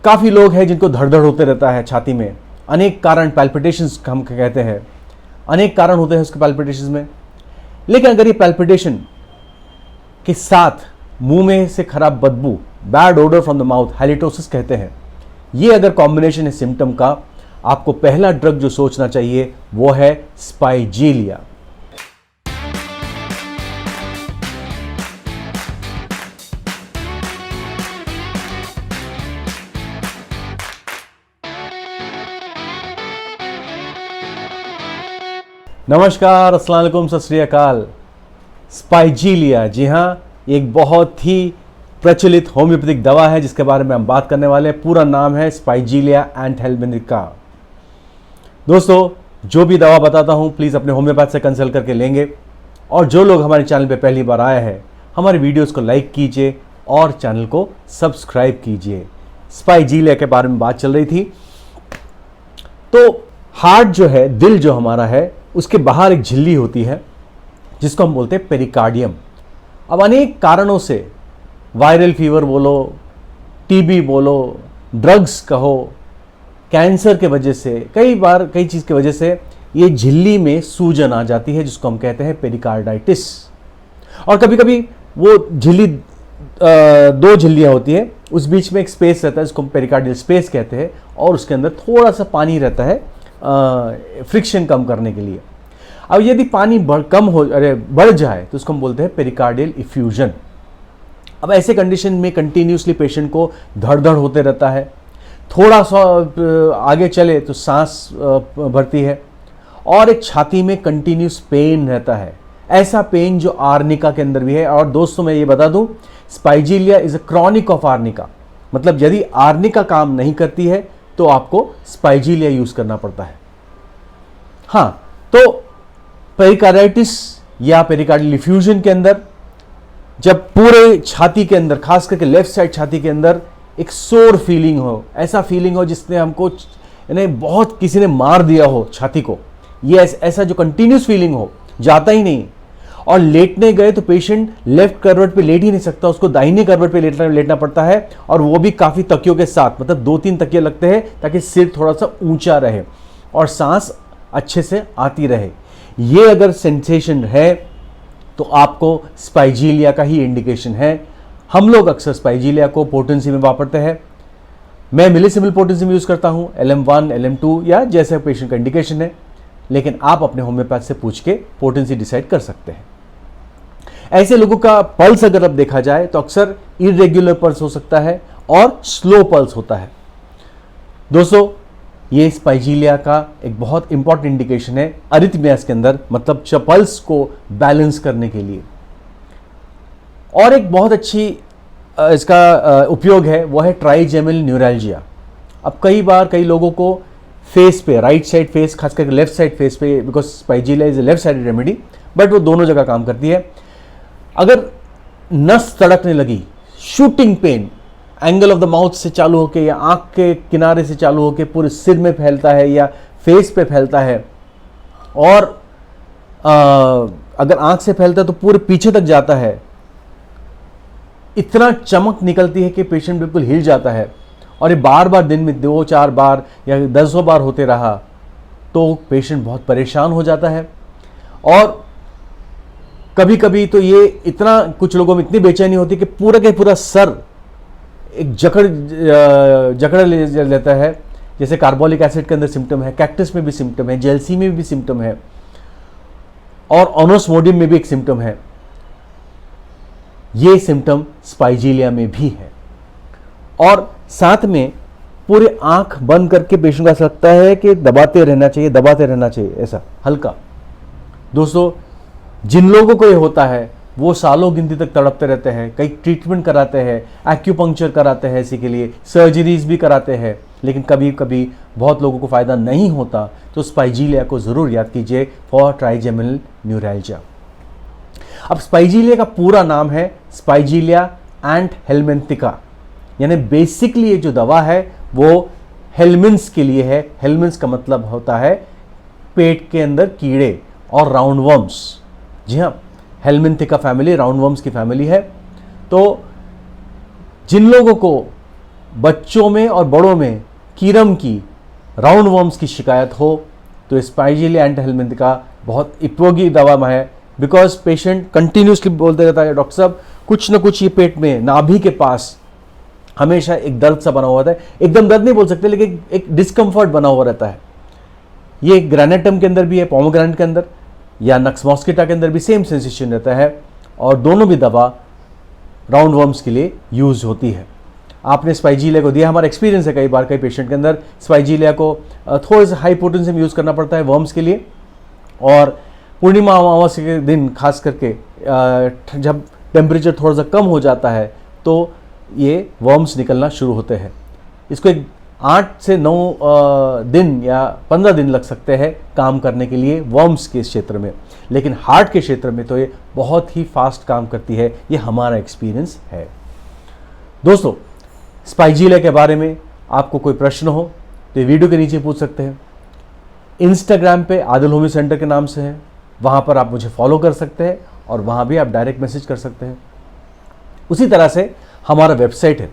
काफ़ी लोग हैं जिनको धड़धड़ होते रहता है छाती में, अनेक कारण, पैल्पिटेशंस हम कहते हैं, अनेक कारण होते हैं उसके पैल्पिटेशंस में। लेकिन अगर ये पैल्पिटेशन के साथ मुंह में से खराब बदबू, bad odour from the mouth, halitosis कहते हैं, ये अगर कॉम्बिनेशन है सिम्टम का, आपको पहला ड्रग जो सोचना चाहिए वो है स्पाइजीलिया। नमस्कार, अस्सलाम वालेकुम, सत श्री अकाल। स्पाइजीलिया, जी हाँ, एक बहुत ही प्रचलित होम्योपैथिक दवा है जिसके बारे में हम बात करने वाले हैं। पूरा नाम है स्पाइजीलिया एंड हेलमिंथिका। दोस्तों, जो भी दवा बताता हूँ प्लीज़ अपने होम्योपैथ से कंसल्ट करके लेंगे। और जो लोग हमारे चैनल पे पहली बार आए हैं, हमारे वीडियोस को लाइक कीजिए और चैनल को सब्सक्राइब कीजिए। स्पाइजीलिया के बारे में बात चल रही थी। तो हार्ट जो है, दिल जो हमारा है, उसके बाहर एक झिल्ली होती है जिसको हम बोलते हैं पेरिकार्डियम। अब अनेक कारणों से, वायरल फीवर बोलो, टीबी बोलो, ड्रग्स कहो, कैंसर के वजह से, कई बार कई चीज़ की वजह से ये झिल्ली में सूजन आ जाती है जिसको हम कहते हैं पेरिकार्डाइटिस। और कभी कभी वो झिल्ली, दो झिल्लियाँ होती है, उस बीच में एक स्पेस रहता है जिसको हम पेरिकार्डियल स्पेस कहते हैं, और उसके अंदर थोड़ा सा पानी रहता है फ्रिक्शन कम करने के लिए। अब यदि पानी बढ़ जाए तो उसको हम बोलते हैं पेरिकार्डियल इफ्यूजन। अब ऐसे कंडीशन में कंटिन्यूसली पेशेंट को धड़धड़ होते रहता है, थोड़ा सा आगे चले तो सांस भरती है, और एक छाती में कंटिन्यूस पेन रहता है। ऐसा पेन जो आर्निका के अंदर भी है। और दोस्तों, मैं ये बता दूं, Spigelia is a chronic of Arnica. मतलब यदि आर्निका काम नहीं करती है तो आपको स्पाइजीलिया यूज करना पड़ता है। हाँ, तो पेरिकार्डाइटिस या पेरिकार्डियल इफ्यूजन के अंदर जब पूरे छाती के अंदर, खास करके लेफ्ट साइड छाती के अंदर एक सोर फीलिंग हो, ऐसा फीलिंग हो जिसने हमको बहुत किसी ने मार दिया हो छाती को, ये ऐसा जो कंटिन्यूस फीलिंग हो, जाता ही नहीं। और लेटने गए तो पेशेंट लेफ्ट करवट पे लेट ही नहीं सकता, उसको दाहिने करवट पे लेटना पड़ता है, और वो भी काफ़ी तकियों के साथ। मतलब 2-3 तकिए लगते हैं ताकि सिर थोड़ा सा ऊंचा रहे और सांस अच्छे से आती रहे। ये अगर सेंसेशन है तो आपको स्पाइजीलिया का ही इंडिकेशन है। हम लोग अक्सर स्पाइजीलिया को पोटेंसी में वापरते हैं। मैं मिलीसिमल पोटेंसी में यूज़ करता हूँ, LM1, LM2 या जैसे पेशेंट का इंडिकेशन है, लेकिन आप अपने होम्योपैथ से पूछ के पोटेंसी डिसाइड कर सकते हैं। ऐसे लोगों का पल्स अगर अब देखा जाए तो अक्सर इरेग्युलर पल्स हो सकता है और स्लो पल्स होता है। दोस्तों, ये स्पाइजीलिया का एक बहुत इंपॉर्टेंट इंडिकेशन है अरिथमियास के अंदर, मतलब पल्स को बैलेंस करने के लिए। और एक बहुत अच्छी इसका उपयोग है, वो है ट्राइजेमिनल न्यूरैल्जिया। अब कई बार कई लोगों को फेस पे, राइट साइड फेस, खास करके लेफ्ट साइड फेस पे, because Spigelia is a left sided remedy, but वो दोनों जगह काम करती है। अगर नस तड़कने लगी, shooting pain, angle of the mouth से चालू होके या आंख के किनारे से चालू होके पूरे सिर में फैलता है या फेस पे फैलता है, और अगर आंख से फैलता है तो पूरे पीछे तक जाता है, इतना चमक निकलती है कि पेशेंट बिल्कुल हिल जाता है, और ये बार बार दिन में 2-4 बार या 10 बार होते रहा तो पेशेंट बहुत परेशान हो जाता है। और कभी कभी तो ये इतना, कुछ लोगों में इतनी बेचैनी होती है कि पूरा का पूरा सर एक जकड़ लेता है। जैसे कार्बोलिक एसिड के अंदर सिम्टम है, कैक्टस में भी सिम्टम है, जेलसी में भी सिम्टम है, और ओनोस्मोडियम में भी एक सिम्टम है। ये सिम्टम स्पाइजीलिया में भी है। और साथ में पूरे आंख बंद करके पेशेंट को ऐसा लगता है कि दबाते रहना चाहिए, ऐसा हल्का। दोस्तों, जिन लोगों को ये होता है वो सालों गिनती तक तड़पते रहते हैं, कई ट्रीटमेंट कराते हैं, एक्यूपंक्चर कराते हैं, इसी के लिए सर्जरीज भी कराते हैं, लेकिन कभी कभी बहुत लोगों को फ़ायदा नहीं होता। तो स्पाइजीलिया को ज़रूर याद कीजिए फॉर ट्राइजेमिनल न्यूरैल्जिया। अब स्पाइजीलिया का पूरा नाम है स्पाइजीलिया एंड हेलमिंथिका, यानी बेसिकली ये जो दवा है वो हेलमिन्स के लिए है। हेलमिन्स का मतलब होता है पेट के अंदर कीड़े और राउंडवर्म्स। जी हाँ, हेलमिंथिका फैमिली राउंडवर्म्स की फैमिली है। तो जिन लोगों को बच्चों में और बड़ों में कीरम की, राउंड वर्म्स की शिकायत हो तो स्पाइजीलिया एंटी हेलमिंथ का बहुत उपयोगी दवा है। बिकॉज पेशेंट कंटिन्यूसली बोलते रहता है डॉक्टर साहब कुछ ना कुछ ये पेट में नाभि के पास हमेशा एक दर्द सा बना हुआ रहता है। एकदम दर्द नहीं बोल सकते, लेकिन एक डिस्कम्फर्ट बना हुआ रहता है। ये ग्रेनेटम के अंदर भी है, पोमोग्रेनेट के अंदर या नक्स मॉस्किटा के अंदर भी सेम सेंसेशन रहता है, और दोनों भी दवा राउंड वर्म्स के लिए यूज होती है। आपने स्पाइजीलिया को दिया, हमारा एक्सपीरियंस है कई बार कई पेशेंट के अंदर स्पाइजीलिया को थोड़े से हाई पोटेंसी में यूज़ करना पड़ता है वर्म्स के लिए, और पूर्णिमा अमावस्या के दिन खास करके जब टेम्परेचर थोड़ा सा कम हो जाता है तो ये वर्म्स निकलना शुरू होते हैं। इसको एक 8 से 9 दिन या 15 दिन लग सकते हैं काम करने के लिए वर्म्स के क्षेत्र में, लेकिन हार्ट के क्षेत्र में तो ये बहुत ही फास्ट काम करती है। ये हमारा एक्सपीरियंस है। दोस्तों, स्पाइजीलिया के बारे में आपको कोई प्रश्न हो तो वीडियो के नीचे पूछ सकते हैं। इंस्टाग्राम पे आदिल होम्यो सेंटर के नाम से है, वहाँ पर आप मुझे फॉलो कर सकते हैं और वहाँ भी आप डायरेक्ट मैसेज कर सकते हैं। उसी तरह से हमारा वेबसाइट है।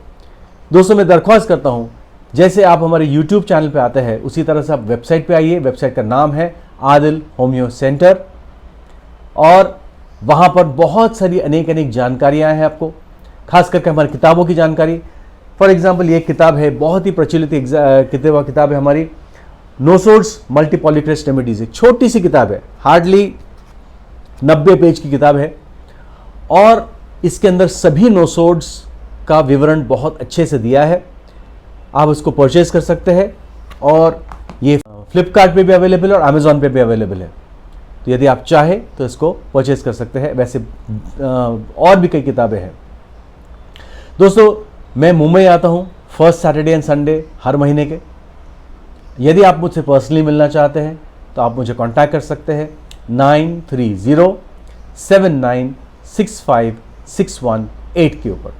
दोस्तों, मैं दरख्वास्त करता हूँ जैसे आप हमारे YouTube चैनल पे आते हैं उसी तरह से आप वेबसाइट पे आइए। वेबसाइट का नाम है आदिल होम्यो सेंटर, और वहाँ पर बहुत सारी अनेक जानकारियाँ हैं आपको, खास करके हमारी किताबों की जानकारी। फॉर एग्जाम्पल, ये किताब है, बहुत ही प्रचलित किताब है हमारी, नोसोड्स मल्टीपॉलीक्रेस्ट रेमेडीज। एक छोटी सी किताब है, हार्डली 90 पेज की किताब है, और इसके अंदर सभी नोसोड्स का विवरण बहुत अच्छे से दिया है। आप इसको परचेज कर सकते हैं, और ये फ्लिपकार्ट पे भी अवेलेबल है और अमेजोन पे भी अवेलेबल है। तो यदि आप चाहें तो इसको परचेज कर सकते हैं। वैसे और भी कई किताबें हैं। दोस्तों, मैं मुंबई आता हूँ फर्स्ट सैटरडे एंड संडे हर महीने के। यदि आप मुझसे पर्सनली मिलना चाहते हैं तो आप मुझे कांटेक्ट कर सकते हैं 9307965618 के ऊपर,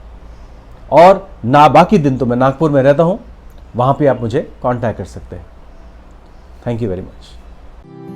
और बाकी दिन तो मैं नागपुर में रहता हूँ, वहाँ पे आप मुझे कांटेक्ट कर सकते हैं। Thank you very much.